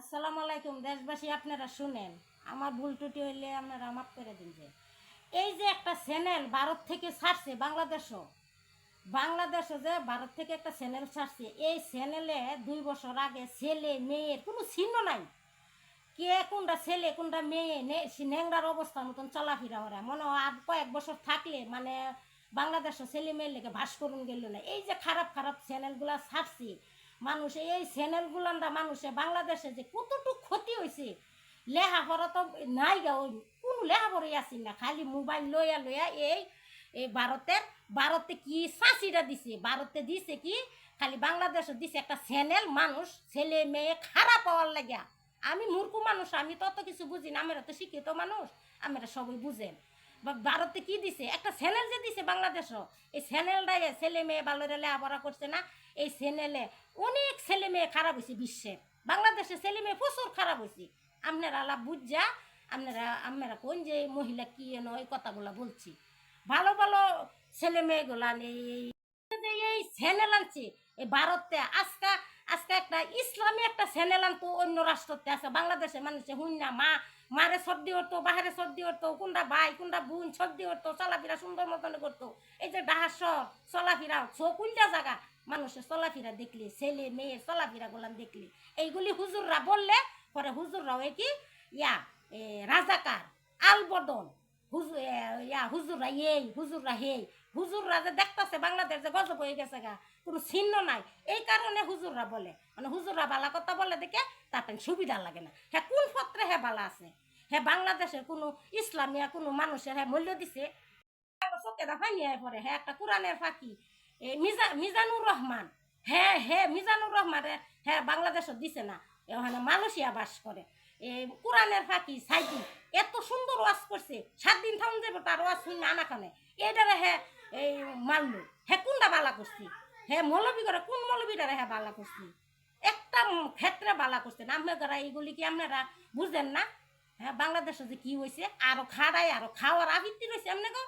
আসসালামু আলাইকুম দেশবাসী, আপনারা শুনেন, আমার ভুল ত্রুটি হইলে আপনারা মাফ করে দিন। যে এই যে একটা চ্যানেল ভারত থেকে ছাড়ছে, বাংলাদেশও যে ভারত থেকে একটা চ্যানেল ছাড়ছে, এই চ্যানেলে 2 বছর আগে ছেলে মেয়ের কোনো চিহ্ন নাই। কে কোনটা ছেলে কোনটা মেয়ে ন্যাংরার অবস্থা মতন চলাফেরা ওরা মনে হয় আর কয়েক বছর থাকলে মানে বাংলাদেশের ছেলে মেয়ের লেগে ভাস করুন গেল না। এই যে খারাপ খারাপ চ্যানেলগুলা ছাড়ছি মানুষ, এই চ্যানেলগুলান্ডা মানুষে বাংলাদেশে যে কতটুকু ক্ষতি হয়েছে। লেখাপড়া তো নাই গা, ওই কোনো লেখাপড়াই আসি না, খালি মোবাইল লইয়া লইয়া এই ভারতে কি চাষিরা দিছে, ভারতে দিছে কি খালি বাংলাদেশে দিছে একটা চ্যানেল, মানুষ ছেলে মেয়ে খারাপ হওয়ার লাগিয়া। আমি মূর্খ মানুষ, আমি তো অত কিছু বুঝি না, আমরা তো শিক্ষিত মানুষ, আমরা সবাই বুঝেন। ভারতে কি দিছে একটা চ্যানেল যে দিছে বাংলাদেশও, এই চ্যানেলটাই ছেলে মেয়ে ভালো লেখাপড়া করছে না। এই চ্যানেলে অনেক ছেলে মেয়ে খারাপ হয়েছে, বিশ্বের বাংলাদেশের ছেলে মেয়ে প্রচুর খারাপ হয়েছে। আপনারা আলাপ বুঝা আপনারা কোন যে মহিলা কি এই কথাগুলো বলছি, ভালো ভালো ছেলে মেয়েগুলা এই চ্যানেল আনছে এই ভারতে। আজকে আজকে একটা ইসলামী একটা চ্যানেল আনতো অন্য রাষ্ট্রতে আছে, বাংলাদেশে মানুষে হুন না মারে সর্দি হতো, বাহারে সর্দি হতো, কোনটা ভাই কোনটা বোন সর্দি হতো, চলাফেরা সুন্দর মতন করতো। এই যে ডাহাসর চলাফেরা কোনটা জায়গা মানুষের চলাফেরা দেখলে, ছেলে মেয়ের চলাফেরা গোলাম দেখলে, এইগুলি হুজুররা বললে পরে হুজুররা ওই কি ইয়া রাজাকার আলবদন হুজুররা হুজুররা যে দেখতেছে বাংলাদেশ যে গজব হয়ে গেছে গা, কোনো চিহ্ন নাই। এই কারণে হুজুররা বলে, মানে হুজুররা বালা কথা বলে দেখে তাতে সুবিধা লাগে না। হ্যাঁ, কোন পত্রে হ্যাঁ বালা আছে, হ্যাঁ বাংলাদেশের কোনো ইসলামিয়া কোনো মানুষের হ্যাঁ মূল্য দিছে চোখে দেখাই নিয়ে পরে। হ্যাঁ একটা কোরআনের ফাঁকি মিজানুর রহমান, হ্যাঁ মিজানুর রহমান হ্যাঁ বাংলাদেশও দিছে না, ওখানে মালয়েশিয়া বাস করে। কোরআনের ফাঁকি সাইদি এত সুন্দর ওয়াজ করছে, 7 দিন থাউন যাবে তার ওয়াজ শুনে আনাখানে এটারে হ্যাঁ এই মানলো। হ্যাঁ কোনটা বালা করছি, হ্যাঁ মৌলবী করে কোন মৌলবীটারে হ্যাঁ বালা করছি, একটা ক্ষেত্রে বালা করছে না। আপনারা এইগুলি কি আপনারা বুঝেন না? হ্যাঁ বাংলাদেশে যে কি হয়েছে, আরো খাড়াই আরো খাওয়ার আবৃত্তি রয়েছে। আপনাকে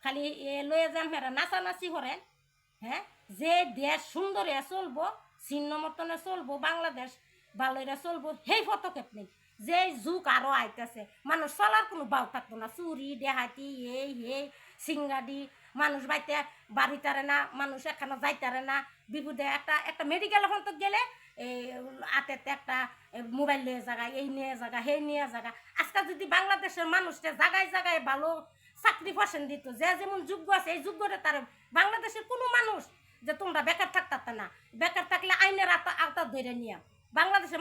খালি লয়ে যান মেয়েরা নাচানাচি করেন। হ্যাঁ, যে দেশ সুন্দরে চলবো, ছিন্ন মতনে চলবো, বাংলাদেশ ভালোরা চলবো, সেই পদক্ষেপ নেই। যে যুগ আরো আইতেছে, মানুষ চলার কোনো বাউ থাকতো না, চুরি দেহাতি এই সিঙ্গাডি, মানুষ বাইতে বাড়ি তারে না, মানুষ এখানে যাইতারে না। বিপদে একটা মেডিকেল এখন তো গেলে এই হাতেতে একটা মোবাইল নিয়ে জায়গা, এই নিয়ে জায়গা, সেই নিয়ে জায়গা। আজকে যদি বাংলাদেশের মানুষটা জায়গায় জায়গায় ভালো চাকরি পছন্দ দিত, যে যেমন যোগ্য আছে এই যোগ্যটা তার বাংলাদেশের কোনো মানুষ যে তোমরা বেকার থাকতে না, বেকার থাকলে আইনের আওতা ধরে নিয়ে বাংলাদেশের